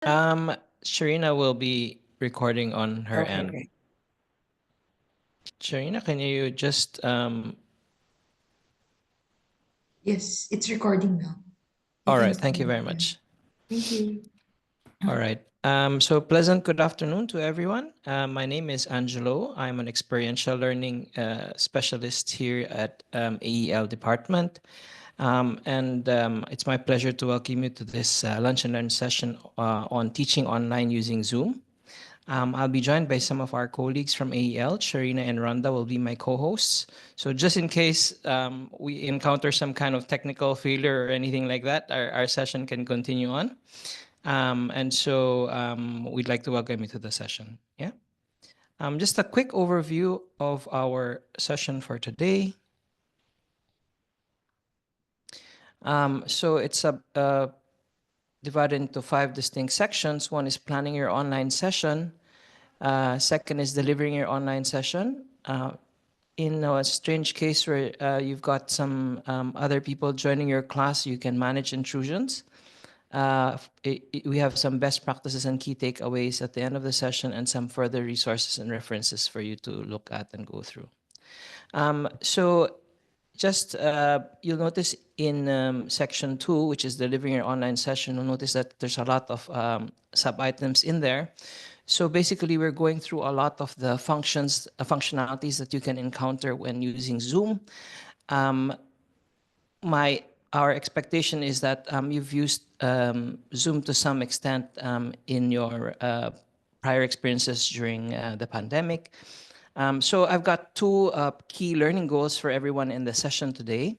Sharina will be recording on her Okay, end. great. Sharina, can you just Yes, it's recording now. You all can right, thank you start. very Yeah. much. Thank you. All right. So pleasant good afternoon to everyone. My name is Angelo. I'm an experiential learning specialist here at AEL department. It's my pleasure to welcome you to this lunch and learn session on teaching online using Zoom. I'll be joined by some of our colleagues from AEL. Sharina and Rhonda will be my co-hosts. So just in case we encounter some kind of technical failure or anything like that, our session can continue on. We'd like to welcome you to the session. Yeah. Just a quick overview of our session for today. It's divided into 5 distinct sections. One is planning your online session. Second is delivering your online session. In a strange case where you've got some other people joining your class, you can manage intrusions. We have some best practices and key takeaways at the end of the session and some further resources and references for you to look at and go through. You'll notice in section 2, which is delivering your online session, you'll notice that there's a lot of sub-items in there. So basically, we're going through a lot of the functionalities that you can encounter when using Zoom. Our expectation is that you've used Zoom to some extent in your prior experiences during the pandemic. So I've got 2 key learning goals for everyone in the session today.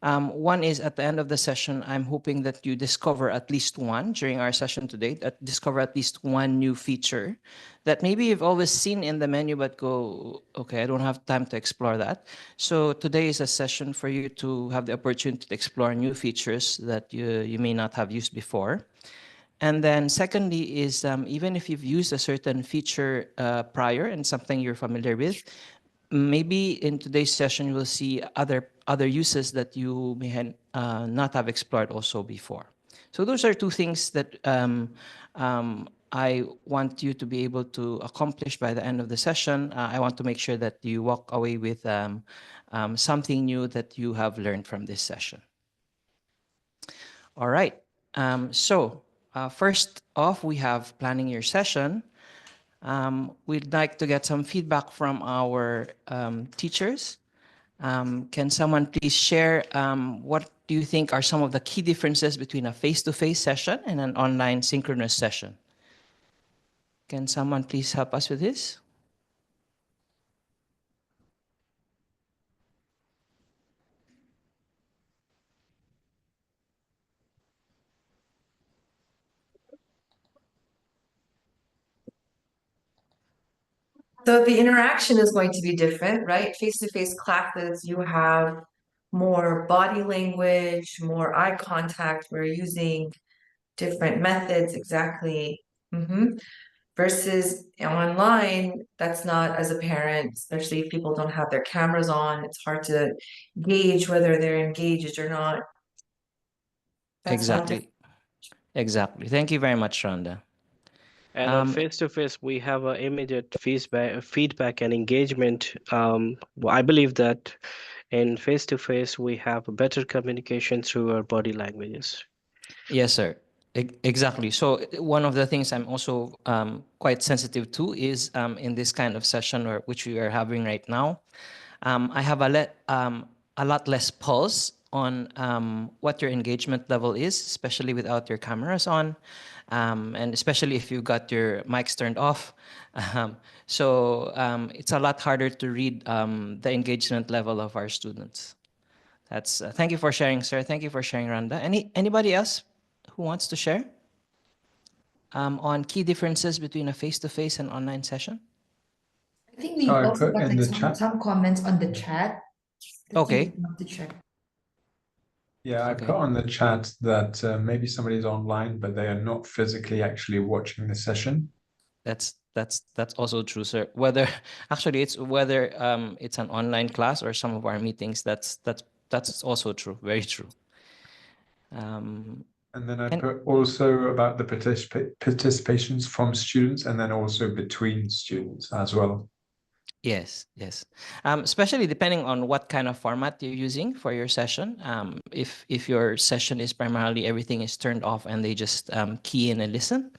One is at the end of the session, I'm hoping that you discover at least one during our session today, discover at least one new feature that maybe you've always seen in the menu, but go, okay, I don't have time to explore that. So today is a session for you to have the opportunity to explore new features that you may not have used before. And then secondly is even if you've used a certain feature prior and something you're familiar with, maybe in today's session you will see other uses that you may not have explored also before. So those are 2 things that I want you to be able to accomplish by the end of the session. I want to make sure that you walk away with something new that you have learned from this session. All right. First off, we have planning your session. We'd like to get some feedback from our teachers. Can someone please share what do you think are some of the key differences between a face-to-face session and an online synchronous session? Can someone please help us with this? So the interaction is going to be different, right? Face-to-face classes, you have more body language, more eye contact. We're using different methods exactly. Versus online, that's not as apparent, especially if people don't have their cameras on. It's hard to gauge whether they're engaged or not. That's one difference. Exactly. Thank you very much, Rhonda. And on face-to-face, we have a immediate feedback and engagement. I believe that in face-to-face, we have a better communication through our body languages. Yes, sir. Exactly. So one of the things I'm also quite sensitive to is in this kind of session which we are having right now, I have a lot less pulse on what your engagement level is, especially without your cameras on, and especially if you've got your mics turned off. It's a lot harder to read the engagement level of our students. That's thank you for sharing, sir. Thank you for sharing, Rhonda. Anybody else who wants to share on key differences between a face-to-face and online session? I think we also got in like the chat. some comments on the chat. that Okay. you have to check. Yeah, I put on the chat that maybe somebody's online, but they are not physically actually watching the session. That's also true, sir. Whether it's an online class or some of our meetings, that's also true. Very true. And then I And- put also about the participations from students and then also between students as well. Yes, yes. Especially depending on what kind of format you're using for your session. If your session is primarily everything is turned off and they just key in and listen,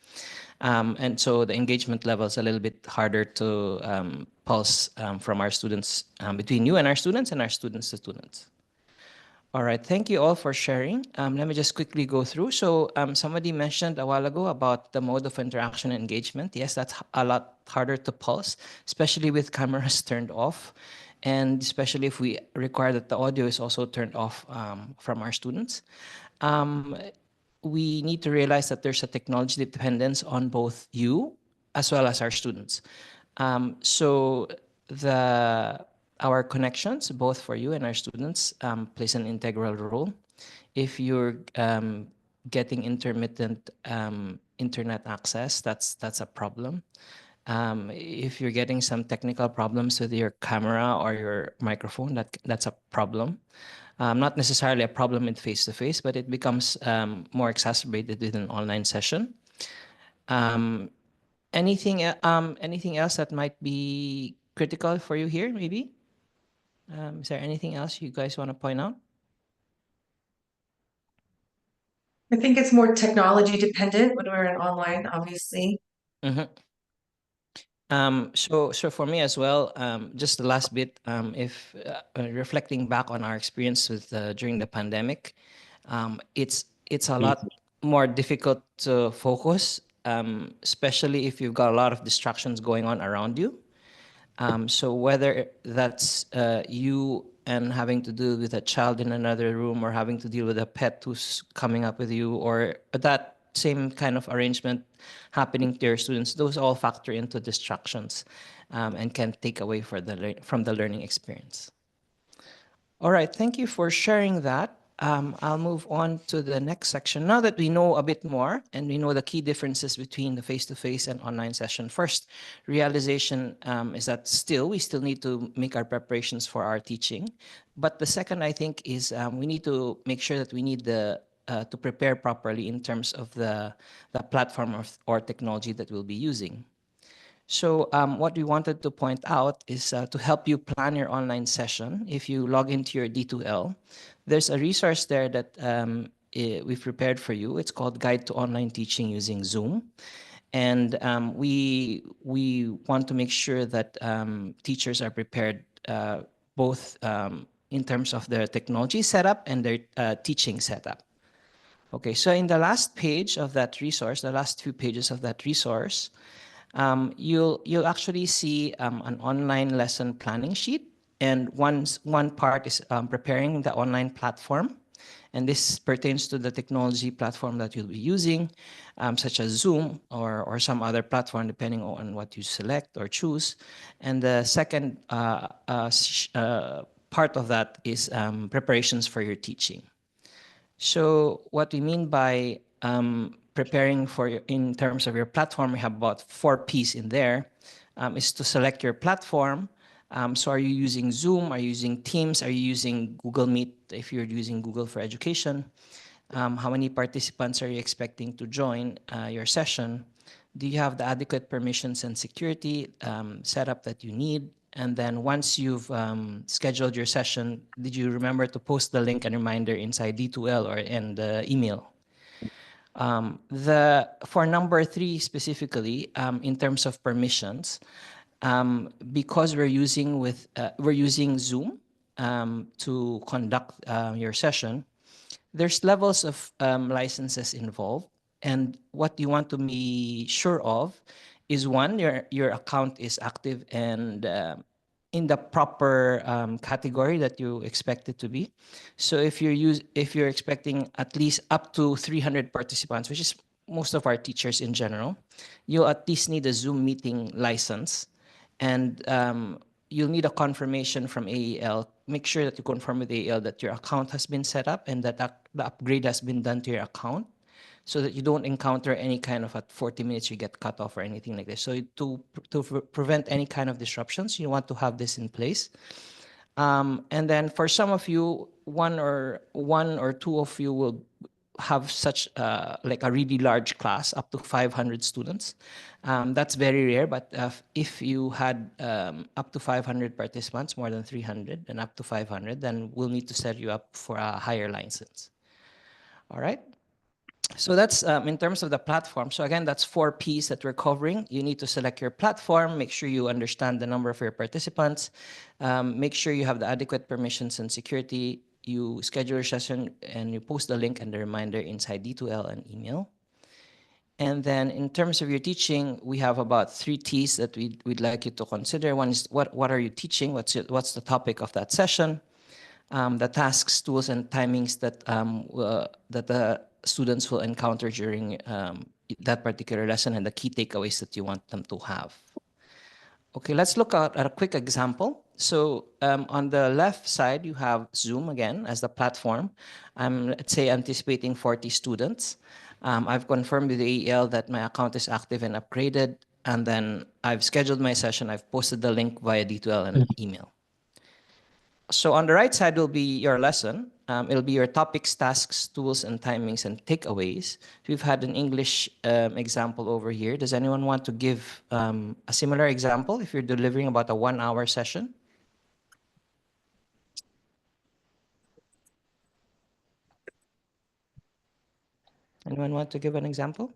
and so the engagement level is a little bit harder to pulse from our students, between you and our students and our students to students. All right, thank you all for sharing. Let me just quickly go through. So somebody mentioned a while ago about the mode of interaction and engagement. Yes, that's a lot harder to pulse, especially with cameras turned off, and especially if we require that the audio is also turned off from our students. We need to realize that there's a technology dependence on both you as well as our students. So our connections, both for you and our students, plays an integral role. If you're getting intermittent internet access, that's a problem. If you're getting some technical problems with your camera or your microphone, that's a problem. Not necessarily a problem in face-to-face, but it becomes more exacerbated with an online session. Anything else that might be critical for you here, maybe? Is there anything else you guys want to point out? I think it's more technology dependent when we're in online, obviously. So for me as well, just the last bit, if reflecting back on our experience with during the pandemic, it's a lot more difficult to focus, especially if you've got a lot of distractions going on around you. So whether that's you and having to deal with a child in another room, or having to deal with a pet who's coming up with you, or that same kind of arrangement happening to your students, those all factor into distractions and can take away from the learning experience. All right, thank you for sharing that. I'll move on to the next section. Now that we know a bit more and we know the key differences between the face-to-face and online session, first realization is that we still need to make our preparations for our teaching. But the second, I think, is we need to make sure that we need to prepare properly in terms of the platform or technology that we'll be using. So what we wanted to point out is to help you plan your online session. If you log into your D2L, there's a resource there that we've prepared for you. It's called Guide to Online Teaching Using Zoom. And we want to make sure that teachers are prepared both in terms of their technology setup and their teaching setup. Okay, so in the last page of that resource, the last few pages of that resource, you'll actually see an online lesson planning sheet, and one part is preparing the online platform, and this pertains to the technology platform that you'll be using, such as Zoom or some other platform, depending on what you select or choose. And the second part of that is preparations for your teaching. So what we mean by preparing in terms of your platform, we have about 4 P's in there, is to select your platform. So are you using Zoom? Are you using Teams? Are you using Google Meet if you're using Google for Education? How many participants are you expecting to join your session? Do you have the adequate permissions and security setup that you need? And then once you've scheduled your session, did you remember to post the link and reminder inside D2L or in the email? For number 3 specifically, in terms of permissions, because we're using Zoom to conduct your session, there's levels of licenses involved. And what you want to be sure of is, one, your account is active and in the proper category that you expect it to be. So if you're expecting at least up to 300 participants, which is most of our teachers in general, you'll at least need a Zoom meeting license, and you'll need a confirmation from AEL. Make sure that you confirm with AEL that your account has been set up and that the upgrade has been done to your account, so that you don't encounter any kind of at 40 minutes you get cut off or anything like this. So to prevent any kind of disruptions, you want to have this in place. And then for some of you, one or two of you will have such like a really large class up to 500 students. That's very rare, but if you had up to 500 participants, more than 300 and up to 500, then we'll need to set you up for a higher license. All right. So that's in terms of the platform. So again, that's 4 Ps that we're covering. You need to select your platform, make sure you understand the number of your participants, make sure you have the adequate permissions and security. You schedule your session and you post the link and the reminder inside D2L and email. And then in terms of your teaching, we have about 3 Ts that we'd like you to consider. One is what are you teaching? What's the topic of that session? The tasks, tools, and timings that that the students will encounter during that particular lesson, and the key takeaways that you want them to have. Okay, let's look at a quick example. So on the left side, you have Zoom again as the platform. I'm, let's say, anticipating 40 students. I've confirmed with the AEL that my account is active and upgraded, and then I've scheduled my session. I've posted the link via D2L and email. So on the right side will be your lesson. It'll be your topics, tasks, tools, and timings and takeaways. We've had an English example over here. Does anyone want to give a similar example if you're delivering about a 1-hour session? Anyone want to give an example?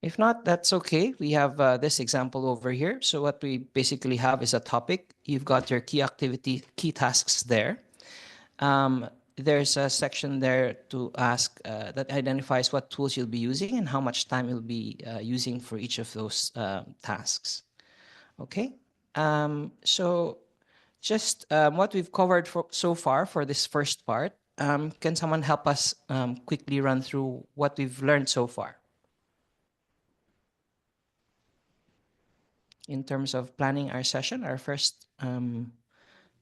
If not, that's okay. We have this example over here. So what we basically have is a topic. You've got your key activity, key tasks there. There's a section there to ask that identifies what tools you'll be using and how much time you'll be using for each of those tasks. Okay. So just what we've covered so far for this first part. Can someone help us quickly run through what we've learned so far? In terms of planning our session, our first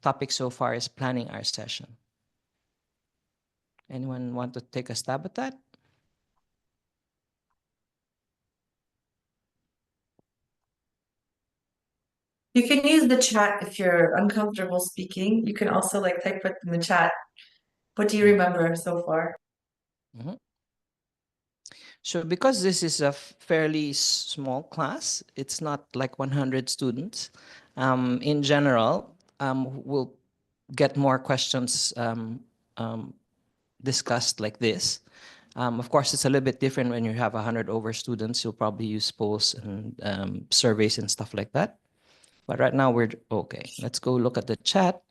topic so far is planning our session. Anyone want to take a stab at that? You can use the chat if you're uncomfortable speaking. You can also like type it in the chat. What do you remember so far? Mm-hmm. So because this is a fairly small class, it's not like 100 students. In general, we'll get more questions discussed like this. Of course, it's a little bit different when you have 100 over students. You'll probably use polls and surveys and stuff like that. But right now we're okay. Let's go look at the chat.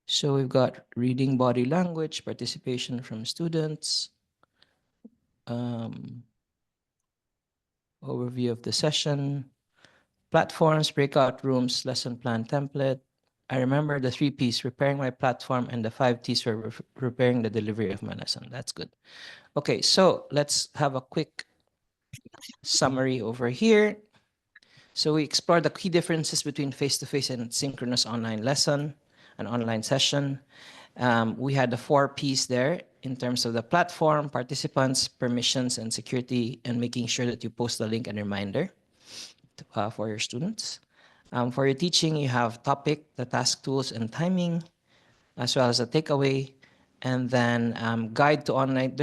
So we've got reading body language, participation from students, overview of the session, platforms, breakout rooms, lesson plan template. I remember the 3 Ps, preparing my platform, and the 5 Ts for preparing the delivery of my lesson. That's good. Okay, so let's have a quick summary over here. So we explored the key differences between face-to-face and synchronous online lesson, an online session. We had the 4 Ps there in terms of the platform, participants, permissions, and security, and making sure that you post the link and reminder for your students. For your teaching, you have topic, the task, tools, and timing, as well as a takeaway, and then guide to online.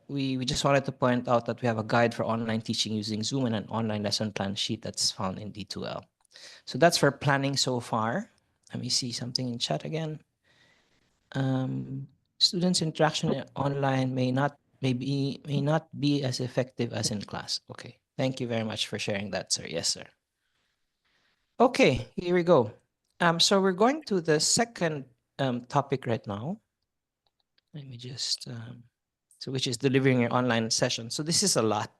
We just wanted to point out that we have a guide for online teaching using Zoom and an online lesson plan sheet that's found in D2L. So that's for planning so far. Let me see something in chat again. Students' interaction online may not be as effective as in class. Okay, thank you very much for sharing that, sir. Yes, sir. Okay, here we go. So we're going to the second topic right now. Let me just, so which is delivering your online session. So this is a lot.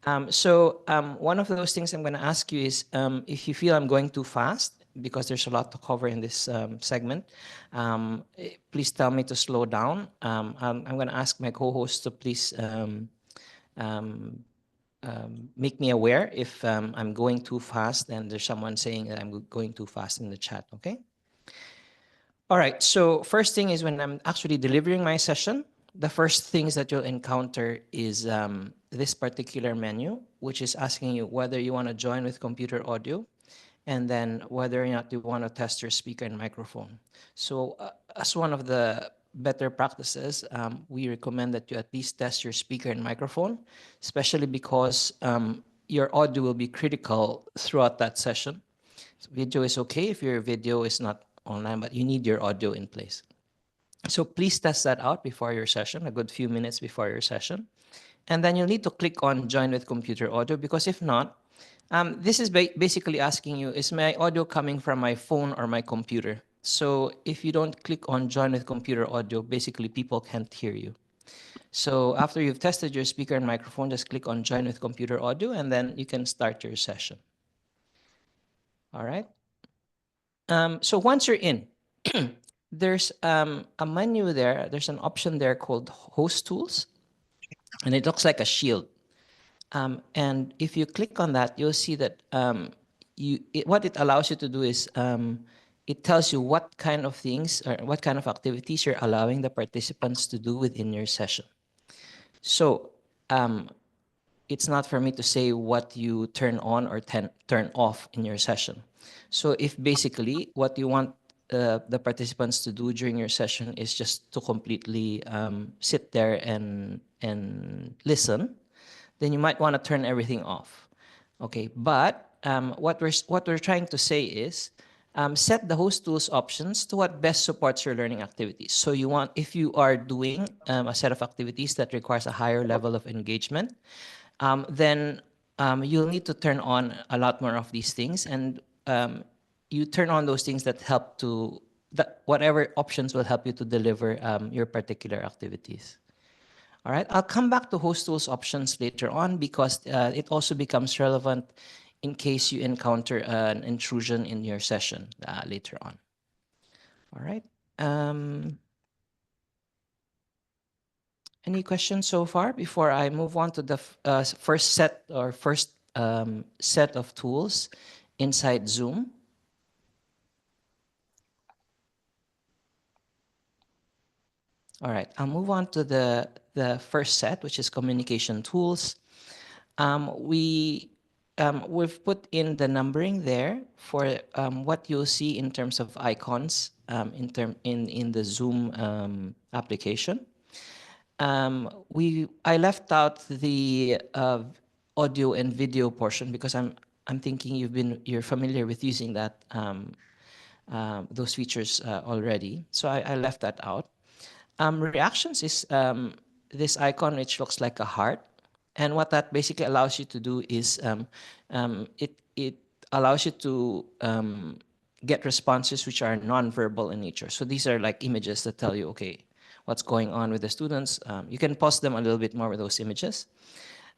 One of those things I'm going to ask you is if you feel I'm going too fast, because there's a lot to cover in this segment, please tell me to slow down. I'm going to ask my co-hosts to please make me aware if I'm going too fast and there's someone saying that I'm going too fast in the chat, okay? All right, so first thing is when I'm actually delivering my session, the first things that you'll encounter is this particular menu, which is asking you whether you want to join with computer audio, and then whether or not you want to test your speaker and microphone. So as one of the better practices, we recommend that you at least test your speaker and microphone, especially because your audio will be critical throughout that session. So video is okay if your video is not online, but you need your audio in place. So please test that out before your session, a good few minutes before your session. And then you'll need to click on join with computer audio, because if not, this is basically asking you, is my audio coming from my phone or my computer? So if you don't click on join with computer audio, basically people can't hear you. So after you've tested your speaker and microphone, just click on join with computer audio, and then you can start your session. All right. So once you're in, there's a menu there. There's an option there called host tools, and it looks like a shield. And if you click on that, you'll see that what it allows you to do is it tells you what kind of things or what kind of activities you're allowing the participants to do within your session. So it's not for me to say what you turn on or turn off in your session. So if basically what you want the participants to do during your session is just to completely sit there and listen, then you might want to turn everything off. Okay, but what we're trying to say is set the host tools options to what best supports your learning activities. So you want, if you are doing a set of activities that requires a higher level of engagement, then you'll need to turn on a lot more of these things, and you turn on those things that help to, whatever options will help you to deliver your particular activities. All right, I'll come back to host tools options later on, because it also becomes relevant in case you encounter an intrusion in your session later on. All right. Any questions so far before I move on to the first set of tools inside Zoom? All right, I'll move on to the first set, which is communication tools. We've put in the numbering there for what you'll see in terms of icons in the Zoom application. I left out the audio and video portion because I'm thinking you're familiar with using that those features already. So I left that out. Reactions is this icon which looks like a heart, and what that basically allows you to do is it allows you to get responses which are non-verbal in nature. So these are like images that tell you, okay, what's going on with the students. You can pause them a little bit more with those images.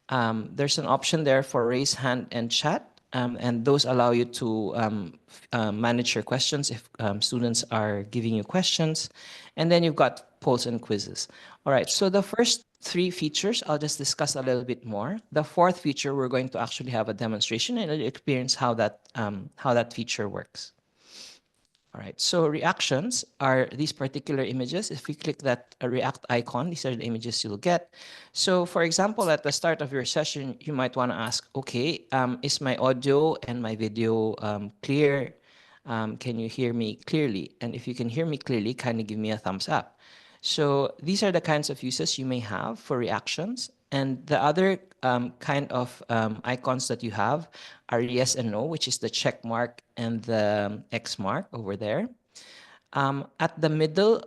There's an option there for raise hand and chat, and those allow you to manage your questions if students are giving you questions. And then you've got polls and quizzes. All right, so the first three features, I'll just discuss a little bit more. The fourth feature, we're going to actually have a demonstration and experience how that feature works. All right, so reactions are these particular images. If we click that react icon, these are the images you'll get. So for example, at the start of your session, you might want to ask, okay, is my audio and my video clear? Can you hear me clearly? And if you can hear me clearly, kindly give me a thumbs up. So these are the kinds of uses you may have for reactions. And the other kind of icons that you have are yes and no, which is the check mark and the X mark over there. At the middle,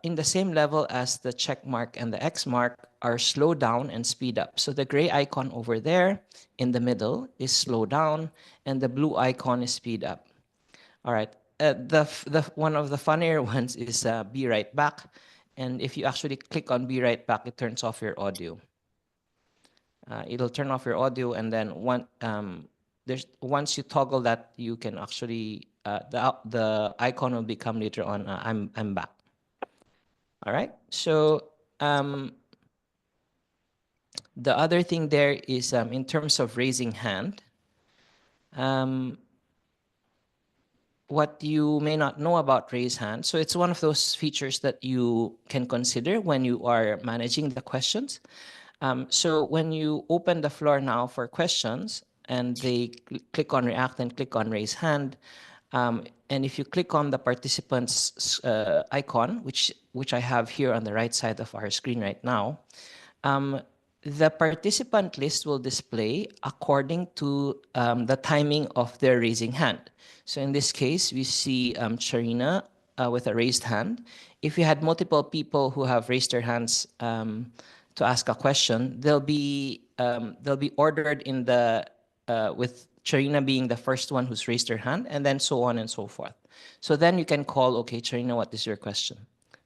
in the same level as the check mark and the X mark, are slow down and speed up. So the gray icon over there in the middle is slow down, and the blue icon is speed up. All right. One of the funnier ones is be right back. And if you actually click on be right back, it turns off your audio. It'll turn off your audio, and then once you toggle that, you can actually the icon will become later on I'm back. All right. So the other thing there is in terms of raising hand. What you may not know about raise hand. So it's one of those features that you can consider when you are managing the questions. So when you open the floor now for questions and they click on React and click on raise hand, and if you click on the participants icon, which I have here on the right side of our screen right now, the participant list will display according to the timing of their raising hand. So in this case, we see Charina with a raised hand. If you had multiple people who have raised their hands to ask a question, they'll be ordered in the with Charina being the first one who's raised their hand, and then so on and so forth. So then you can call, okay, Charina, what is your question?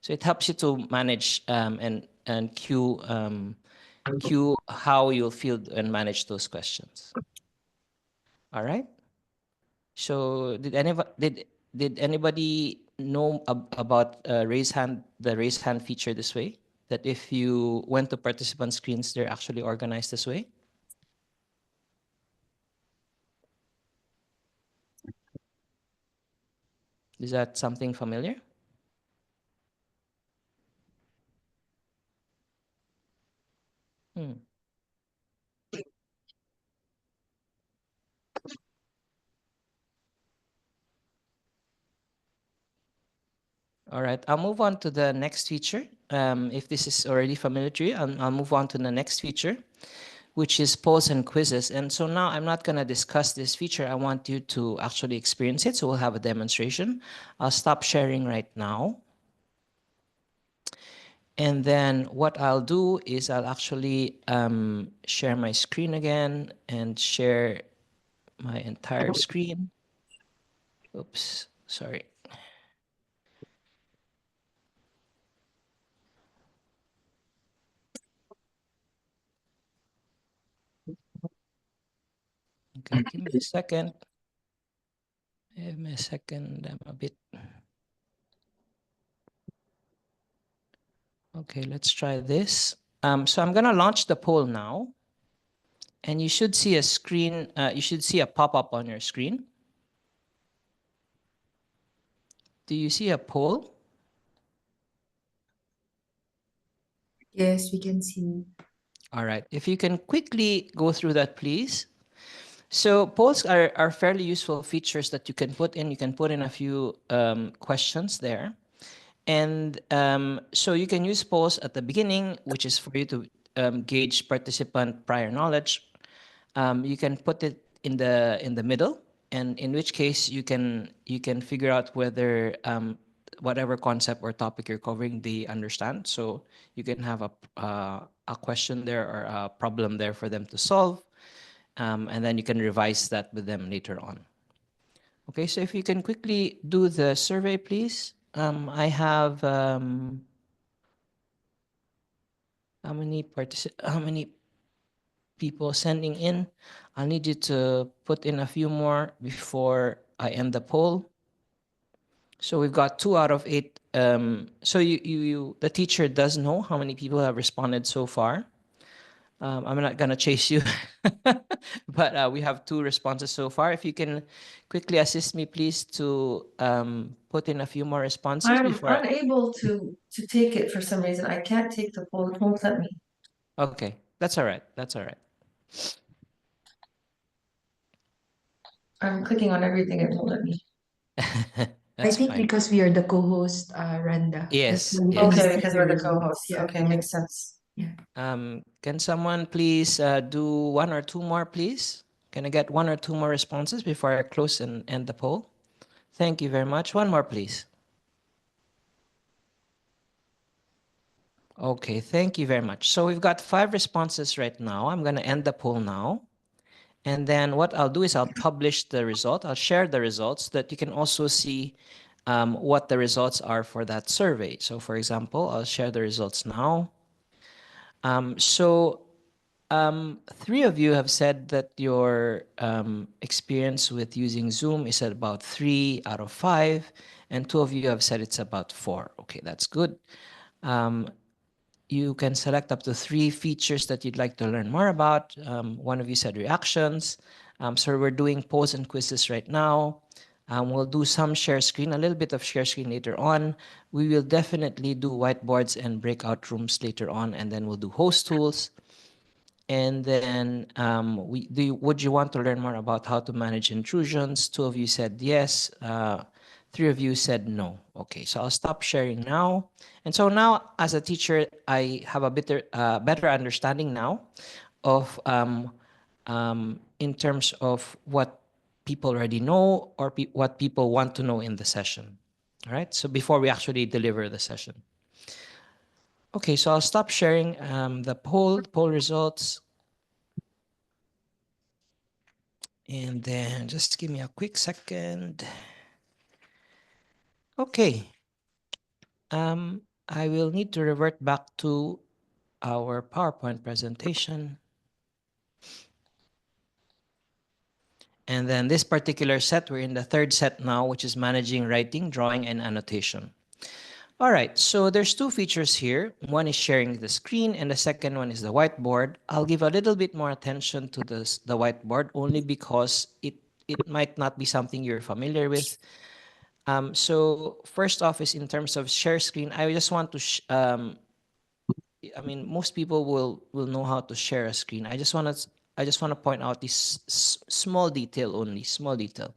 So it helps you to manage and queue how you'll field and manage those questions. All right. So did anybody know about the raise hand feature this way? That if you went to participant screens, they're actually organized this way? Is that something familiar? All right, I'll move on to the next feature. If this is already familiar to you, I'll move on to the next feature, which is polls and quizzes. And so now I'm not going to discuss this feature. I want you to actually experience it. So we'll have a demonstration. I'll stop sharing right now. And then what I'll do is I'll actually share my screen again and share my entire screen. Oops, sorry. Okay, give me a second. Give me a second, I'm a bit. Okay, let's try this. So I'm gonna launch the poll now. And you should see a screen, you should see a pop-up on your screen. Do you see a poll? Yes, we can see. All right, if you can quickly go through that, please. So polls are fairly useful features that you can put in. You can put in a few questions there. And so you can use polls at the beginning, which is for you to gauge participant prior knowledge. You can put it in the middle, and in which case you can figure out whether whatever concept or topic you're covering they understand. So you can have a question there or a problem there for them to solve, and then you can revise that with them later on. Okay, so if you can quickly do the survey, please. I have how many people sending in? I'll need you to put in a few more before I end the poll. So we've got 2 out of 8. So the teacher does know how many people have responded so far. I'm not gonna chase you, but we have 2 responses so far. If you can quickly assist me, please, to put in a few more responses I'm before. unable to take it for some reason. I can't take the poll. It won't let me. Okay, that's all right. That's all right. I'm clicking on everything. It won't let me. I think fine. because we are the co-host, Randa. Yes, That's why we yes. can Okay, see because the we're the results. co-hosts. Yeah, Okay, yeah. makes sense. Can someone please do 1 or 2 more, please? Can I get 1 or 2 more responses before I close and end the poll? Thank you very much. 1 more, please. Okay, thank you very much. So we've got 5 responses right now. I'm going to end the poll now. And then what I'll do is I'll publish the result. I'll share the results so that you can also see what the results are for that survey. So for example, I'll share the results now. 3 of you have said that your experience with using Zoom is at about 3 out of 5, and 2 of you have said it's about 4. Okay, that's good. You can select up to 3 features that you'd like to learn more about. 1 of you said reactions. So we're doing polls and quizzes right now. We'll do some share screen, a little bit of share screen later on. We will definitely do whiteboards and breakout rooms later on, and then we'll do host tools. And then would you want to learn more about how to manage intrusions? 2 of you said yes. 3 of you said no. Okay, so I'll stop sharing now. And so now, as a teacher, I have a better understanding now of in terms of what people already know or what people want to know in the session. All right, so before we actually deliver the session. Okay, so I'll stop sharing the poll results. And then just give me a quick second. Okay. I will need to revert back to our PowerPoint presentation. And then this particular set, we're in the 3rd set now, which is managing writing, drawing, and annotation. All right, so there's 2 features here. One is sharing the screen, and the second one is the whiteboard. I'll give a little bit more attention to the whiteboard only because it might not be something you're familiar with. So first off is in terms of share screen, I just want to, I mean, most people will know how to share a screen. I just want to point out this small detail only, small detail.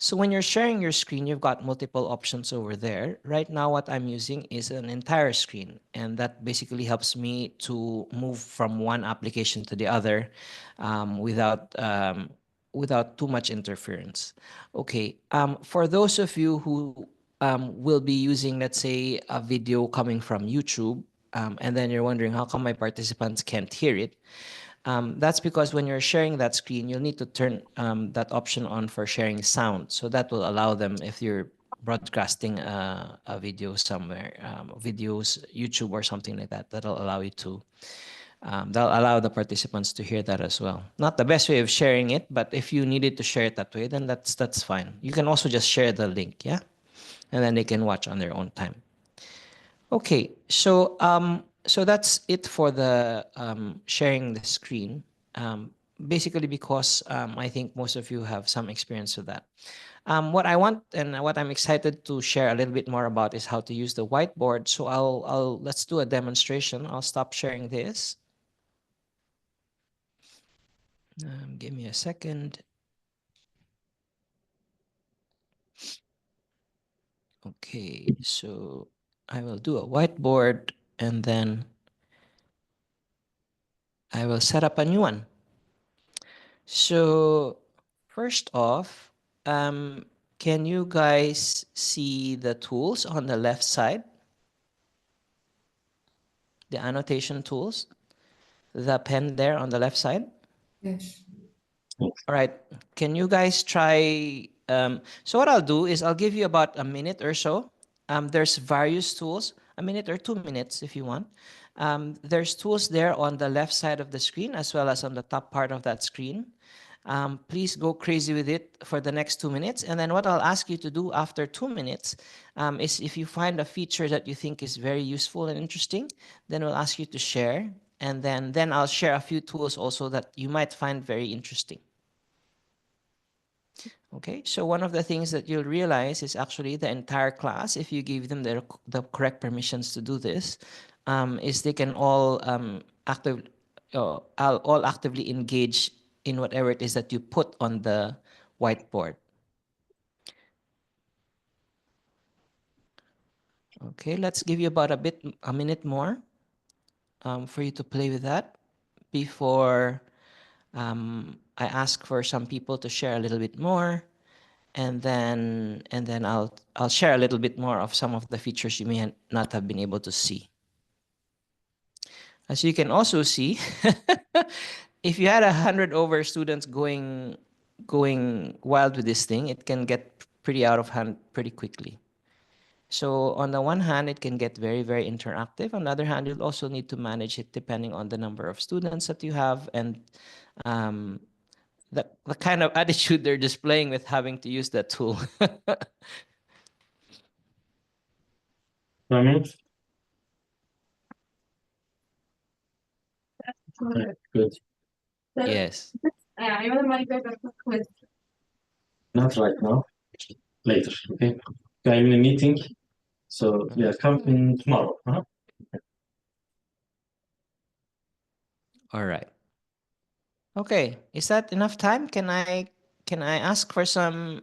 So when you're sharing your screen, you've got multiple options over there. Right now, what I'm using is an entire screen, and that basically helps me to move from one application to the other without too much interference. Okay, for those of you who will be using, let's say, a video coming from YouTube, and then you're wondering how come my participants can't hear it. That's because when you're sharing that screen, you'll need to turn that option on for sharing sound. So that will allow them, if you're broadcasting a video somewhere, videos, YouTube or something like that, that'll allow you to, that'll allow the participants to hear that as well. Not the best way of sharing it, but if you needed to share it that way, then that's fine. You can also just share the link, yeah? And then they can watch on their own time. Okay, so so that's it for the sharing the screen, basically because I think most of you have some experience with that. What I want and what I'm excited to share a little bit more about is how to use the whiteboard. So let's do a demonstration. I'll stop sharing this. Give me a second. Okay, so I will do a whiteboard and then I will set up a new one. So first off, can you guys see the tools on the left side? The annotation tools, the pen there on the left side? Yes. All right, can you guys try, so what I'll do is I'll give you about a minute or so. There's various tools, a minute or 2 minutes if you want. There's tools there on the left side of the screen as well as on the top part of that screen. Please go crazy with it for the next 2 minutes. And then what I'll ask you to do after 2 minutes is if you find a feature that you think is very useful and interesting, then we'll ask you to share. And then I'll share a few tools also that you might find very interesting. Okay, so one of the things that you'll realize is actually the entire class, if you give them the correct permissions to do this, is they can all actively engage in whatever it is that you put on the whiteboard. Okay, let's give you about a minute more for you to play with that before I ask for some people to share a little bit more, and then I'll share a little bit more of some of the features you may not have been able to see. As you can also see, if you had 100 over students going wild with this thing, it can get pretty out of hand pretty quickly. So on the one hand, it can get very, very interactive. On the other hand, you'll also need to manage it depending on the number of students that you have and the kind of attitude they're displaying with having to use that tool. Good. Yes. Not right now. Later. Okay. I'm in a meeting. So yeah, come in tomorrow. All right. Okay, is that enough time? Can I ask for some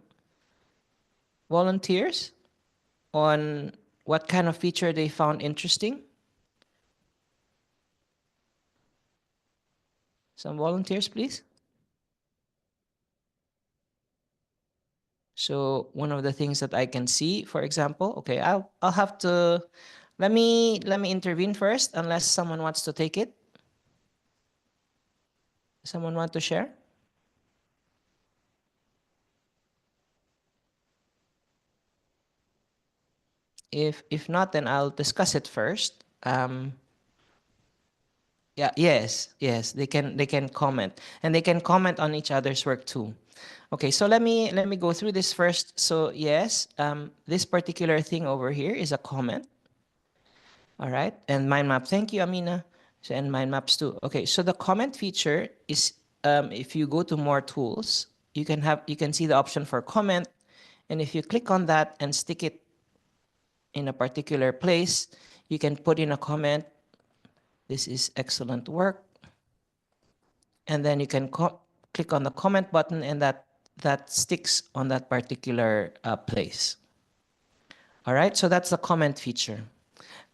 volunteers on what kind of feature they found interesting? Some volunteers, please. So one of the things that I can see, for example, okay, I'll have to let me intervene first, unless someone wants to take it. Someone want to share? If not, then I'll discuss it first. Yeah, yes, they can comment, and they can comment on each other's work too. Okay, so let me go through this first. So yes, this particular thing over here is a comment. All right, and mind map. Thank you, Amina. So, and mind maps too. Okay, so the comment feature is if you go to more tools, you can see the option for comment, and if you click on that and stick it in a particular place, you can put in a comment. This is excellent work. And then you can click on the comment button, and that sticks on that particular place. All right, so that's the comment feature.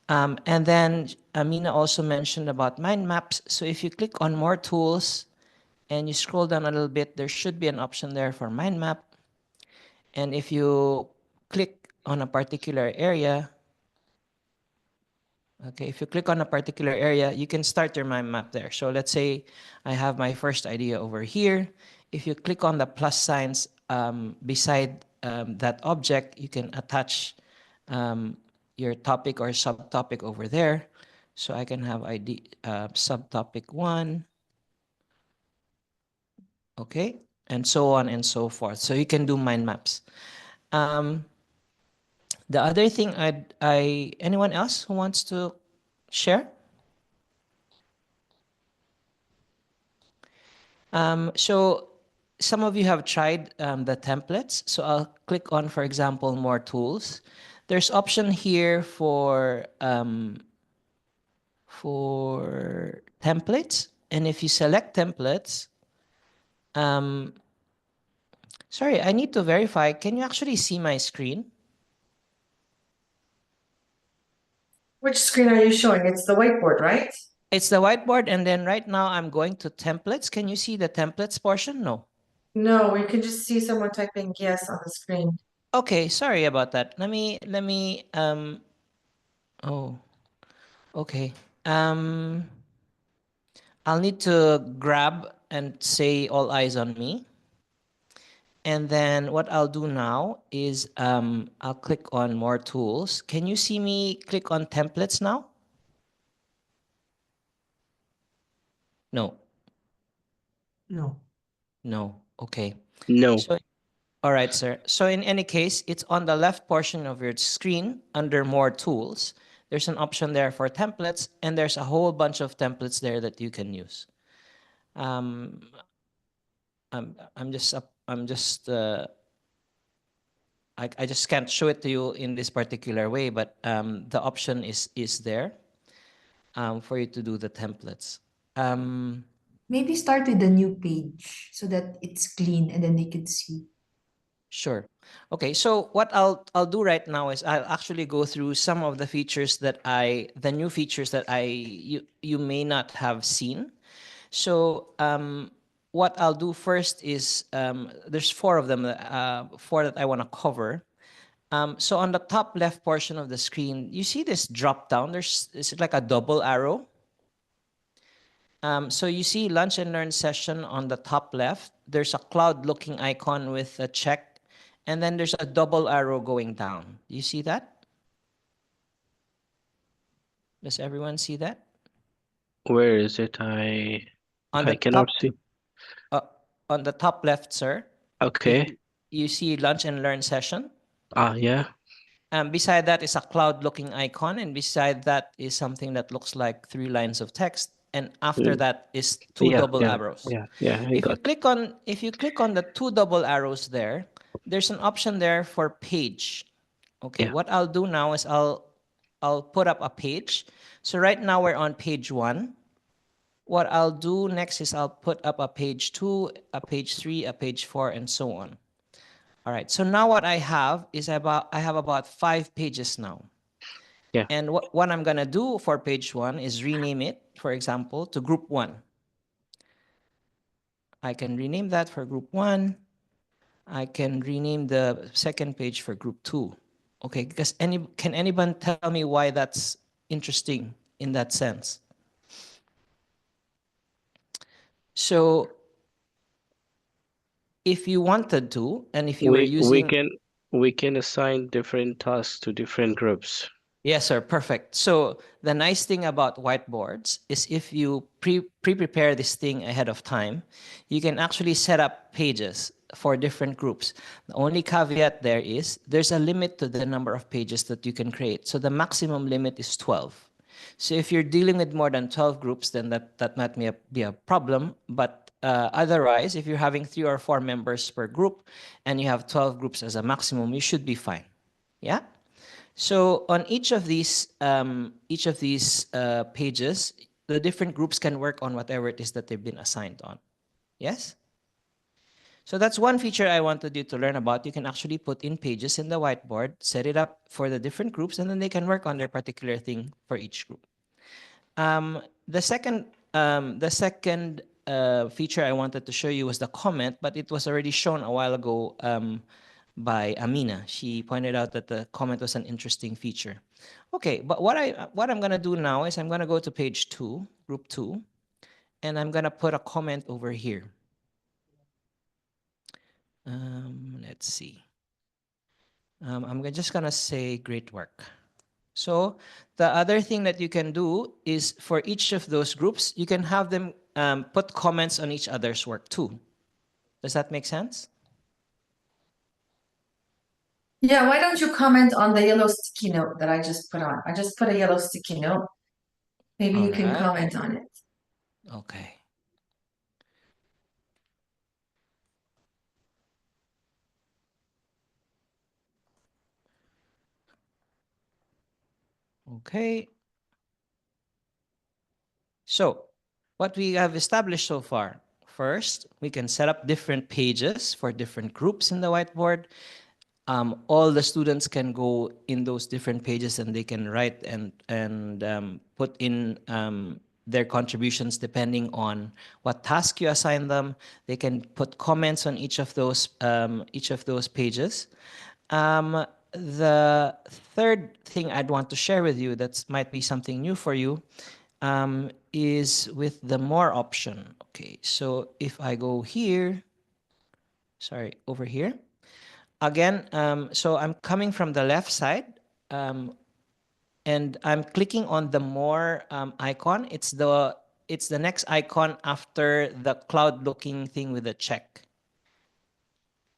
And then Amina also mentioned about mind maps. So if you click on more tools and you scroll down a little bit, there should be an option there for mind map. And if you click on a particular area, okay, if you click on a particular area, you can start your mind map there. So let's say I have my first idea over here. If you click on the plus signs beside that object, you can attach your topic or subtopic over there. So I can have ID subtopic 1, okay, and so on and so forth. So you can do mind maps. The other thing anyone else who wants to share? So some of you have tried the templates. So I'll click on, for example, more tools. There's option here for templates. And if you select templates, sorry, I need to verify. Can you actually see my screen? Which screen are you showing? It's the whiteboard, right? It's the whiteboard, and then right now I'm going to templates. Can you see the templates portion? No. No, we can just see someone typing yes on the screen. Okay, sorry about that. Let me oh, okay. I'll need to grab and say all eyes on me. And then what I'll do now is I'll click on more tools. Can you see me click on templates now? No. No. No. Okay. No. So, all right, sir. So in any case, it's on the left portion of your screen under more tools. There's an option there for templates, and there's a whole bunch of templates there that you can use. I'm just I just can't show it to you in this particular way, but the option is there for you to do the templates. Maybe start with a new page so that it's clean and then they can see. Sure. Okay, so what I'll do right now is I'll actually go through some of the features that the new features that you may not have seen. So what I'll do first is there's 4 of them, 4 that I want to cover. So on the top left portion of the screen, you see this drop down. It's like a double arrow. So you see lunch and learn session on the top left. There's a cloud looking icon with a check, and then there's a double arrow going down. You see that? Does everyone see that? Where is it? I cannot see. On the top left, sir. Okay. You see lunch and learn session. Yeah. Beside that is a cloud looking icon, and beside that is something that looks like 3 lines of text, and after that is 2 double arrows. If you click on the 2 double arrows there, there's an option there for page. Okay, what I'll do now is I'll put up a page. So right now we're on page 1. what I'll do next is I'll put up a page 2, a page 3, a page 4, and so on. All right, so now what I have is I have about 5 pages now. Yeah. And what I'm gonna do for page 1 is rename it, for example, to group 1. I can rename that for group 1. I can rename the second page for group 2. Okay, because can anyone tell me why that's interesting in that sense? So if you wanted to, and if you were using... We can assign different tasks to different groups. Yes, sir. Perfect. So the nice thing about whiteboards is if you prepare this thing ahead of time, you can actually set up pages for different groups. The only caveat there is there's a limit to the number of pages that you can create. So the maximum limit is 12. So if you're dealing with more than 12 groups, then that might be a problem. But otherwise, if you're having 3 or 4 members per group and you have 12 groups as a maximum, you should be fine. Yeah? So on each of these pages, the different groups can work on whatever it is that they've been assigned on. Yes? So that's one feature I wanted you to learn about. You can actually put in pages in the whiteboard, set it up for the different groups, and then they can work on their particular thing for each group. The second feature I wanted to show you was the comment, but it was already shown a while ago by Amina. She pointed out that the comment was an interesting feature. Okay, but what I'm gonna do now is I'm gonna go to page 2, group 2, and I'm gonna put a comment over here. Let's see. I'm just gonna say great work. So the other thing that you can do is for each of those groups, you can have them put comments on each other's work too. Does that make sense? Yeah, why don't you comment on the yellow sticky note that I just put on? I just put a yellow sticky note. Maybe you can Alright. comment on it. Okay. Okay. So what we have established so far, first, we can set up different pages for different groups in the whiteboard. All the students can go in those different pages and they can write and put in their contributions depending on what task you assign them. They can put comments on each of those pages. The third thing I'd want to share with you that might be something new for you is with the more option. Okay, so if I go here, sorry, over here. Again, so I'm coming from the left side, and I'm clicking on the more icon. It's the next icon after the cloud-looking thing with the check.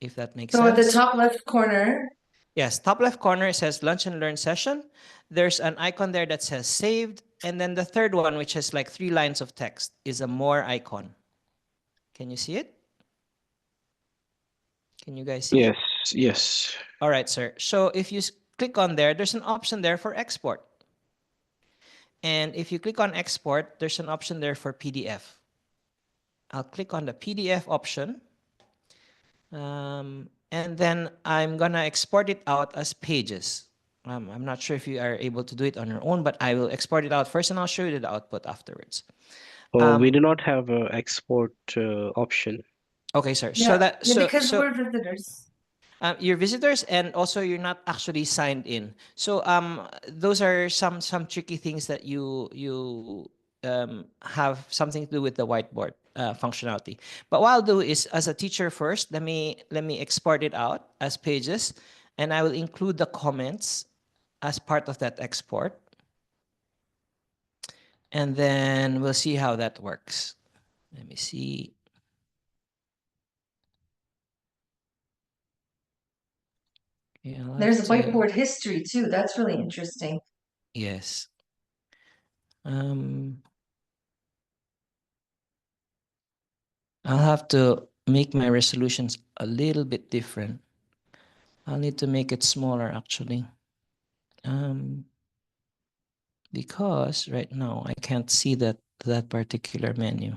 If that makes sense. So at the top left corner. Yes, top left corner it says Lunch and Learn session. There's an icon there that says saved, and then the third one, which has like 3 lines of text, is a more icon. Can you see it? Can you guys see it? Yes. All right, sir. So if you click on there, there's an option there for export. And if you click on export, there's an option there for PDF. I'll click on the PDF option. And then I'm gonna export it out as pages. I'm not sure if you are able to do it on your own, but I will export it out first and I'll show you the output afterwards. We do not have an export option. Okay, sir. Yeah, because we're visitors. You're visitors and also you're not actually signed in. So those are some tricky things that you have something to do with the whiteboard functionality. But what I'll do is, as a teacher first, let me export it out as pages, and I will include the comments as part of that export. And then we'll see how that works. Let me see. Yeah, There's whiteboard history too. That's really interesting. Yes. I'll have to make my resolutions a little bit different. I'll need to make it smaller actually. Because right now I can't see that that particular menu.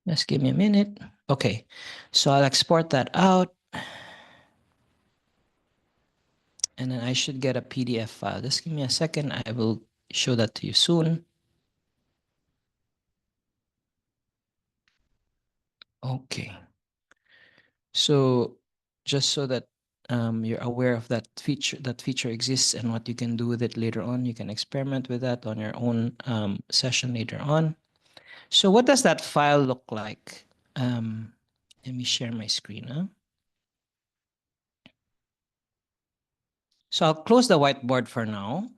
Just give me a minute. Okay, so I'll export that out. And then I should get a PDF file. Just give me a second. I will show that to you soon. Okay. So just so that you're aware of that feature exists and what you can do with it later on, you can experiment with that on your own session later on. So what does that file look like? Let me share my screen. Huh? So I'll close the whiteboard for now.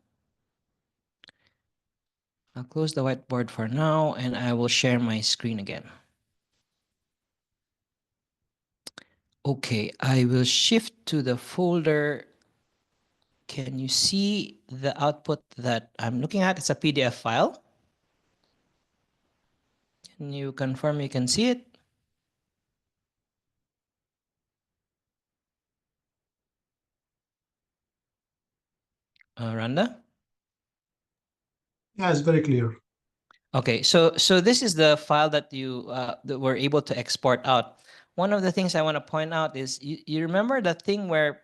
I'll close the whiteboard for now, and I will share my screen again. Okay, I will shift to the folder. Can you see the output that I'm looking at? It's a PDF file. Can you confirm you can see it? Randa? Yeah, it's very clear. Okay, so this is the file that you that were able to export out. One of the things I want to point out is you remember that thing where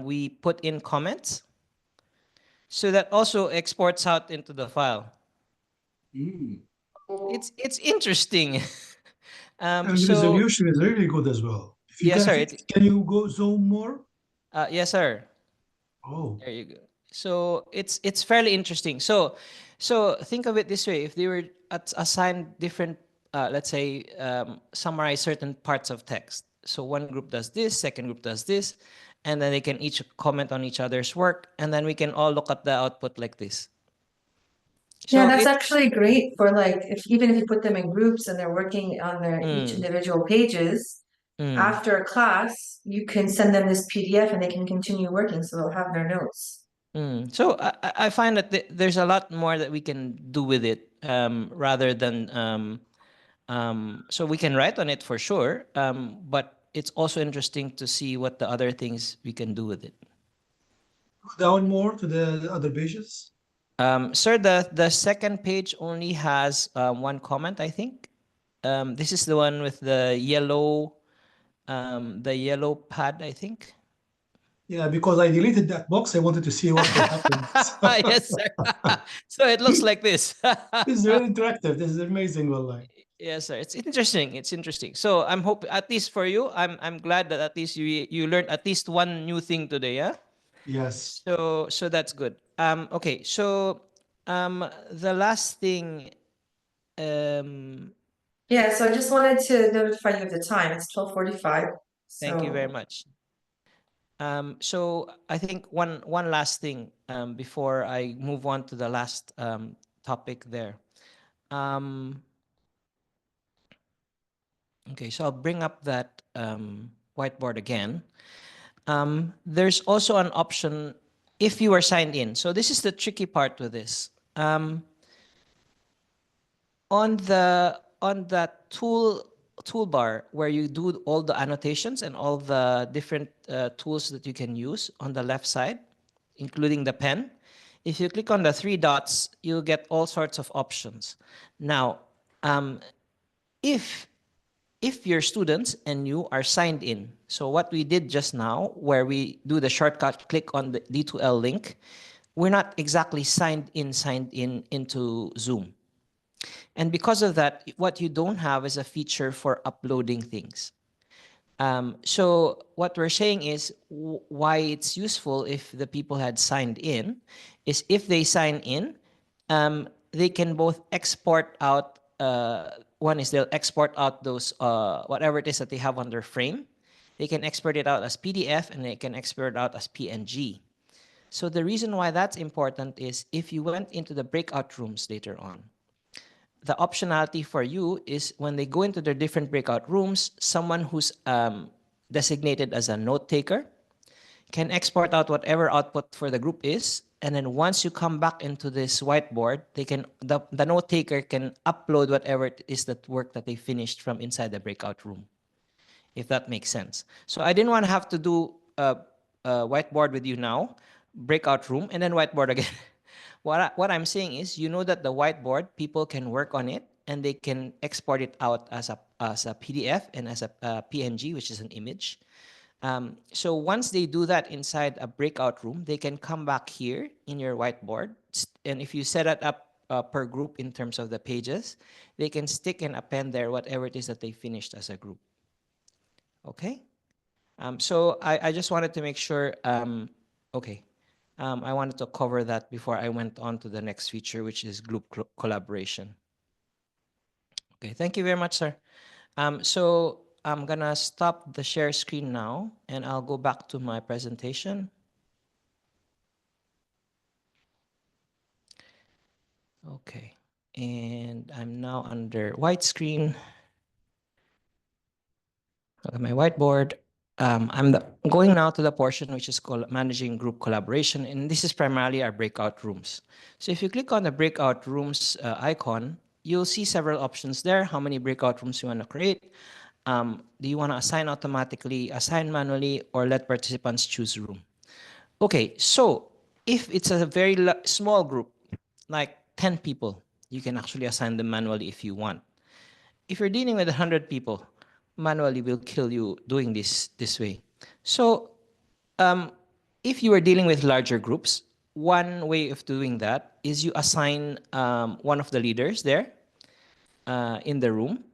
we put in comments? So that also exports out into the file. It's interesting. And the So resolution is really good as well. If you yes, can, sir. can you go zoom more? Yes, sir. Oh, There you go. So it's fairly interesting. So think of it this way: if they were assigned different, let's say, summarize certain parts of text. So one group does this, second group does this, and then they can each comment on each other's work, and then we can all look at the output like this. Yeah, So that's actually great for like even if you put them in groups and they're working on their each individual pages, after class, you can send them this PDF and they can continue working, so they'll have their notes. So I find that there's a lot more that we can do with it rather than so we can write on it for sure, but it's also interesting to see what the other things we can do with it. Go down more to the other pages. Sir, the second page only has one comment, I think. This is the one with the yellow pad, I think. Yeah, because I deleted that box. I wanted to see what will happen. Yes, sir. So it looks like this. This is very interactive. This is amazing, wallahi. Yes, sir. It's interesting. It's interesting. So I'm hoping, at least for you, I'm glad that at least you learned at least one new thing today, yeah? Yes. So that's good. Okay, so the last thing Yeah, so I just wanted to notify you of the time. It's 12:45. thank you very much. So I think one last thing before I move on to the last topic there. Okay, so I'll bring up that whiteboard again. There's also an option if you are signed in. So this is the tricky part with this. On that toolbar where you do all the annotations and all the different tools that you can use on the left side, including the pen, if you click on the three dots, you'll get all sorts of options. Now, if your students and you are signed in, so what we did just now, where we do the shortcut click on the D2L link, we're not exactly signed in into Zoom. And because of that, what you don't have is a feature for uploading things. So what we're saying is why it's useful if the people had signed in is if they sign in, they can both export out. One is they'll export out those whatever it is that they have on their frame. They can export it out as PDF and they can export it out as PNG. So the reason why that's important is if you went into the breakout rooms later on, the optionality for you is when they go into their different breakout rooms, someone who's designated as a note taker can export out whatever output for the group is and then once you come back into this whiteboard, the note taker can upload whatever it is that work that they finished from inside the breakout room, if that makes sense. So I didn't want to have to do a whiteboard with you now, breakout room, and then whiteboard again. What I'm saying is, you know that the whiteboard, people can work on it and they can export it out as a PDF and as a PNG, which is an image. So once they do that inside a breakout room, they can come back here in your whiteboard. And if you set it up per group in terms of the pages, they can stick and append there whatever it is that they finished as a group. Okay? So I just wanted to make sure, okay. I wanted to cover that before I went on to the next feature, which is group collaboration. Okay, thank you very much, sir. So I'm gonna stop the share screen now, and I'll go back to my presentation. Okay, and I'm now under white screen. Okay, my whiteboard. I'm going now to the portion which is called managing group collaboration, and this is primarily our breakout rooms. So if you click on the breakout rooms icon, you'll see several options there. How many breakout rooms you want to create? Do you want to assign automatically, assign manually, or let participants choose room? Okay, so if it's a very small group, like 10 people, you can actually assign them manually if you want. If you're dealing with 100 people, manually will kill you doing this way. So if you are dealing with larger groups, one way of doing that is you assign one of the leaders there in the room.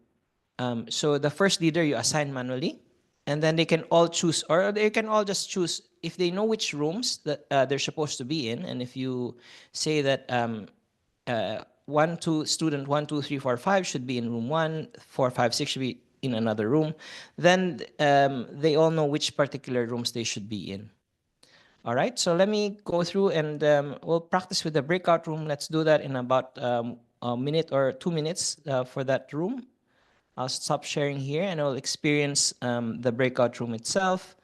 So the first leader you assign manually, and then they can all choose, or they can all just choose if they know which rooms that they're supposed to be in. And if you say that student 1, 2, 3, 4, 5 should be in room 1, 4, 5, 6 should be in another room, then they all know which particular rooms they should be in. All right, so let me go through and we'll practice with the breakout room. Let's do that in about a minute or 2 minutes for that room. I'll stop sharing here and I'll experience the breakout room itself.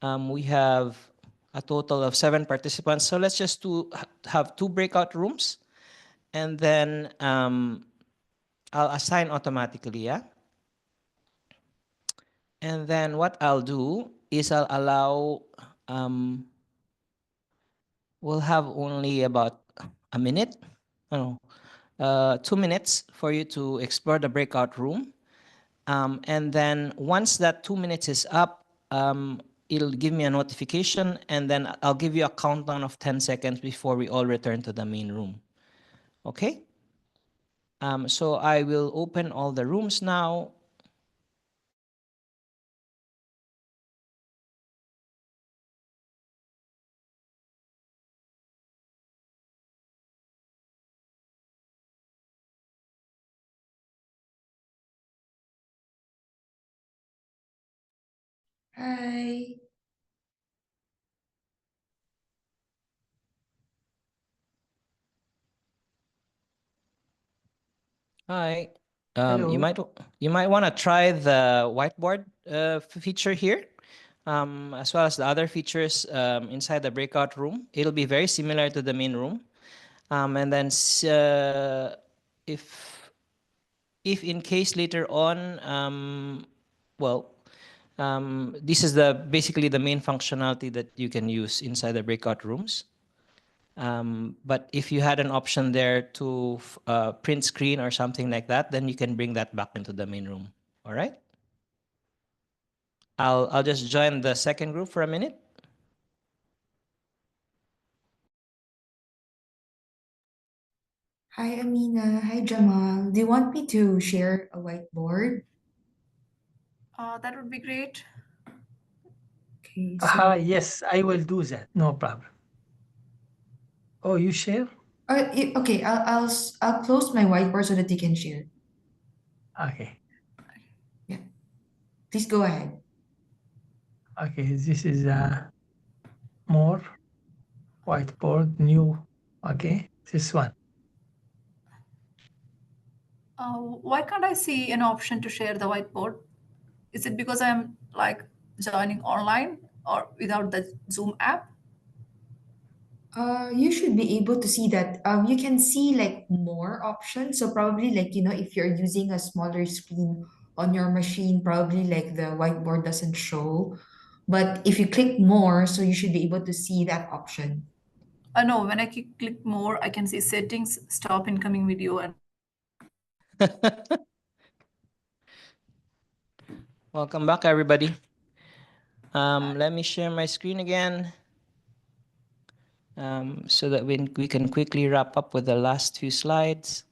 We have a total of 7 participants. So let's just have 2 breakout rooms, and then I'll assign automatically, yeah? And then what I'll do is I'll allow, we'll have only about a minute, 2 minutes for you to explore the breakout room. And then once that 2 minutes is up, it'll give me a notification, and then I'll give you a countdown of 10 seconds before we all return to the main room. Okay? So I will open all the rooms now. Hi. Hi. Hello. You might want to try the whiteboard feature here, as well as the other features inside the breakout room. It'll be very similar to the main room. And then if in case later on, this is basically the main functionality that you can use inside the breakout rooms. But if you had an option there to print screen or something like that, then you can bring that back into the main room. All right. I'll just join the second group for a minute. Hi, Amina. Hi, Jamal. Do you want me to share a whiteboard? That would be great. Okay, so Yes, I will do that. No problem. Oh, you share? okay, I'll close my whiteboard so that you can share. Okay. Please go ahead. Okay, this is more whiteboard, new. Okay, this one. Why can't I see an option to share the whiteboard? Is it because I'm like joining online or without the Zoom app? You should be able to see that. You can see like more options. So probably like, if you're using a smaller screen on your machine, probably like the whiteboard doesn't show. But if you click more, so you should be able to see that option. No, when I click more, I can see settings, stop incoming video, and Welcome back, everybody. Let me share my screen again, so that we can quickly wrap up with the last few slides.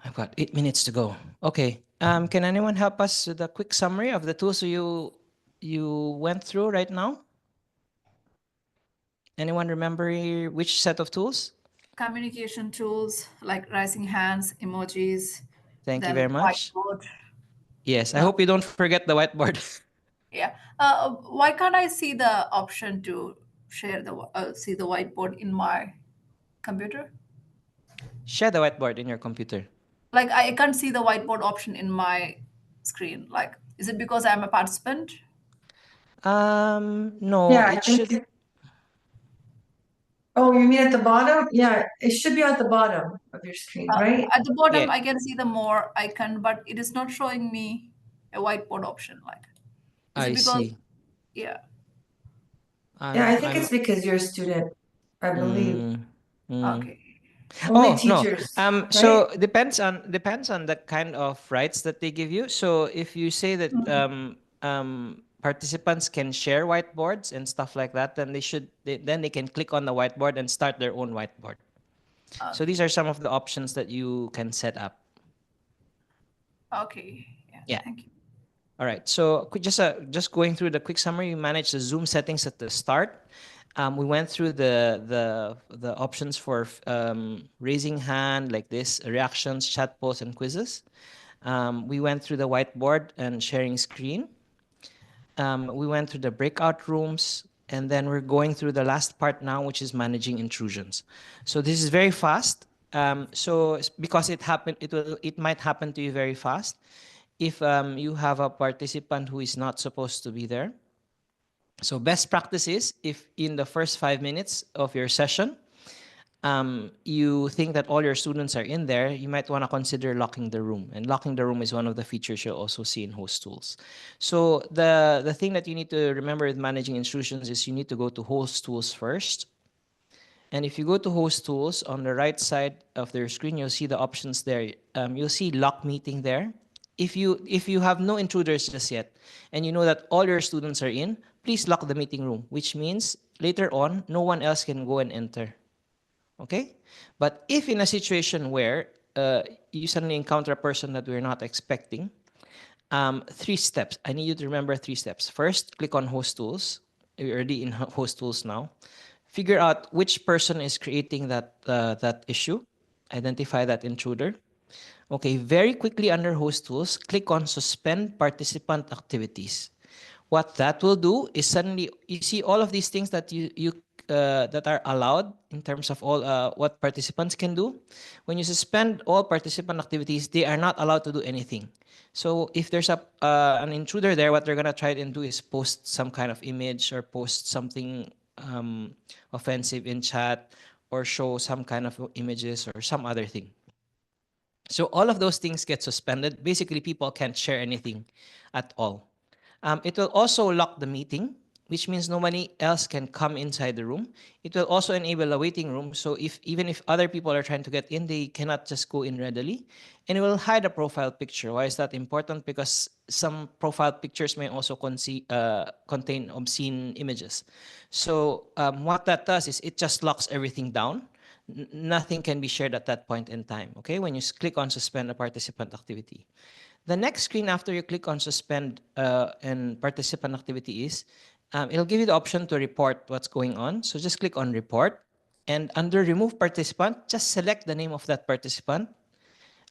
I've got 8 minutes to go. Okay. Can anyone help us with a quick summary of the tools you went through right now? Anyone remember which set of tools? communication tools like raising hands, emojis. Thank you then very much. whiteboard. Yes, I hope you don't forget the whiteboard. Yeah. Why can't I see the option to share see the whiteboard in my computer? Share the whiteboard in your computer. Like I can't see the whiteboard option in my screen. Like, is it because I'm a participant? No, Yeah, I it think should. Oh, you mean at the bottom? Yeah, it should be at the bottom of your screen, right? At the bottom, Yeah. I can see the more icon, but it is not showing me a whiteboard option. Like, is I it because? see. Yeah. Yeah, I think it's because you're a student, I believe. Okay. Only Oh, no. teachers, So right? depends on the kind of rights that they give you. So if you say that participants can share whiteboards and stuff like that, then they can click on the whiteboard and start their own whiteboard. So these are some of the options that you can set up. Okay. Yeah. Thank you. All right. So just going through the quick summary, you manage the Zoom settings at the start. We went through the options for raising hand like this, reactions, chat polls, and quizzes. We went through the whiteboard and sharing screen. We went through the breakout rooms, and then we're going through the last part now, which is managing intrusions. So this is very fast. So because it might happen to you very fast. If you have a participant who is not supposed to be there. So best practice is if in the first 5 minutes of your session, you think that all your students are in there, you might want to consider locking the room. And locking the room is one of the features you'll also see in host tools. So the thing that you need to remember with managing intrusions is you need to go to host tools first. And if you go to host tools on the right side of their screen, you'll see the options there. You'll see lock meeting there. If you have no intruders just yet, and you know that all your students are in, please lock the meeting room, which means later on, no one else can go and enter. Okay? But if in a situation where you suddenly encounter a person that we're not expecting, 3 steps. I need you to remember 3 steps. First, click on host tools. You're already in host tools now. Figure out which person is creating that issue. Identify that intruder. Okay, very quickly under host tools, click on suspend participant activities. What that will do is suddenly you see all of these things that that are allowed in terms of all what participants can do. When you suspend all participant activities, they are not allowed to do anything. So if there's an intruder there, what they're gonna try and do is post some kind of image or post something offensive in chat or show some kind of images or some other thing. So all of those things get suspended. Basically, people can't share anything at all. It will also lock the meeting, which means nobody else can come inside the room. It will also enable a waiting room. So even if other people are trying to get in, they cannot just go in readily. And it will hide a profile picture. Why is that important? Because some profile pictures may also contain obscene images. So what that does is it just locks everything down. Nothing can be shared at that point in time, okay? When you click on suspend a participant activity. The next screen after you click on suspend and participant activity is, it'll give you the option to report what's going on. So just click on report, and under remove participant, just select the name of that participant.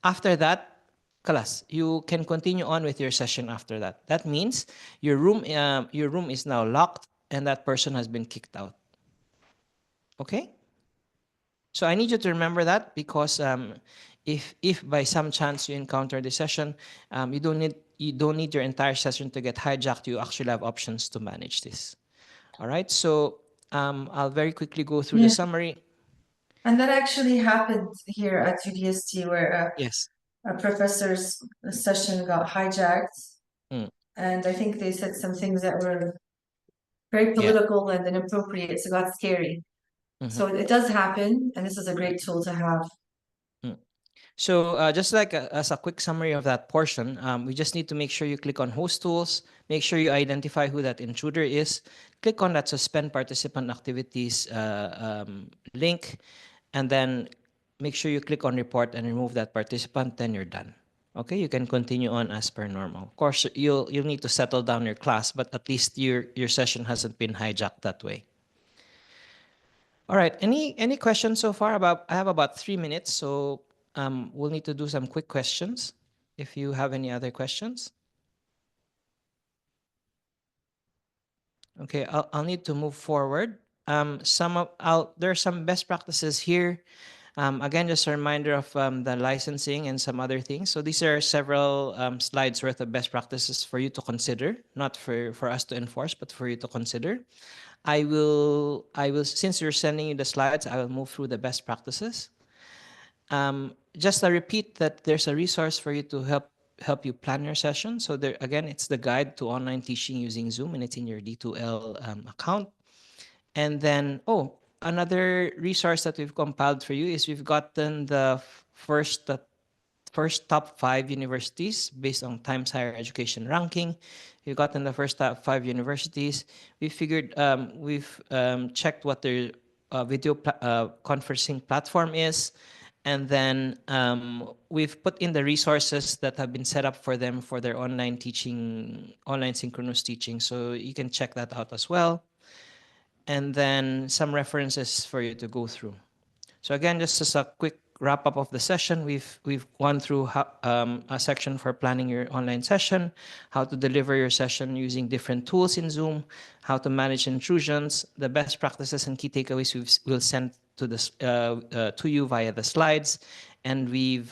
After that, class, you can continue on with your session after that. That means your room is now locked and that person has been kicked out. Okay? So I need you to remember that because if by some chance you encounter this session, you don't need you don't need your entire session to get hijacked. You actually have options to manage this. All right, so I'll very quickly go through the Yeah. summary. And that actually happened here at UDST where Yes. a professor's session got hijacked. Mm. And I think they said some things that were very political and inappropriate, so it got scary. So it does happen, and this is a great tool to have. So just like as a quick summary of that portion, we just need to make sure you click on host tools, make sure you identify who that intruder is, click on that suspend participant activities link, and then make sure you click on report and remove that participant, then you're done. Okay, you can continue on as per normal. Of course, you'll need to settle down your class, but at least your session hasn't been hijacked that way. All right, any questions so far? I have about 3 minutes, so we'll need to do some quick questions if you have any other questions. Okay, I'll need to move forward. There are some best practices here. Again, just a reminder of the licensing and some other things. So these are several slides worth of best practices for you to consider, not for us to enforce, but for you to consider. I will, since you're sending you the slides, I will move through the best practices. Just a repeat that there's a resource for you to help you plan your session. So there, again, it's the guide to online teaching using Zoom, and it's in your D2L account. And then, another resource that we've compiled for you is we've gotten the first top 5 universities based on Times Higher Education ranking. We've gotten the first top 5 universities. We figured we've checked what their video conferencing platform is. And then we've put in the resources that have been set up for them for their online teaching, online synchronous teaching. So you can check that out as well. And then some references for you to go through. So again, just as a quick wrap up of the session, we've gone through a section for planning your online session, how to deliver your session using different tools in Zoom, how to manage intrusions, the best practices and key takeaways we'll send to you via the slides, and we've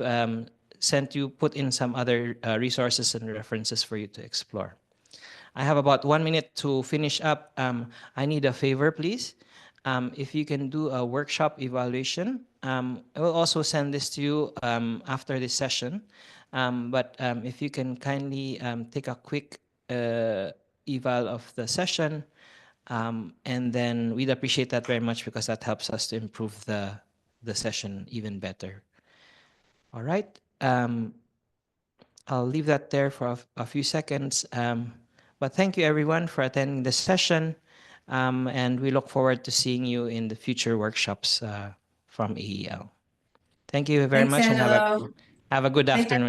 put in some other resources and references for you to explore. I have about 1 minute to finish up. I need a favor, please. If you can do a workshop evaluation, I will also send this to you after this session. But if you can kindly take a quick eval of the session, and then we'd appreciate that very much because that helps us to improve the session even better. All right. I'll leave that there for a few seconds. But thank you everyone for attending this session. And we look forward to seeing you in the future workshops from AEL. Thank you very Thanks, much, and Angelo. have a good Thank you. afternoon.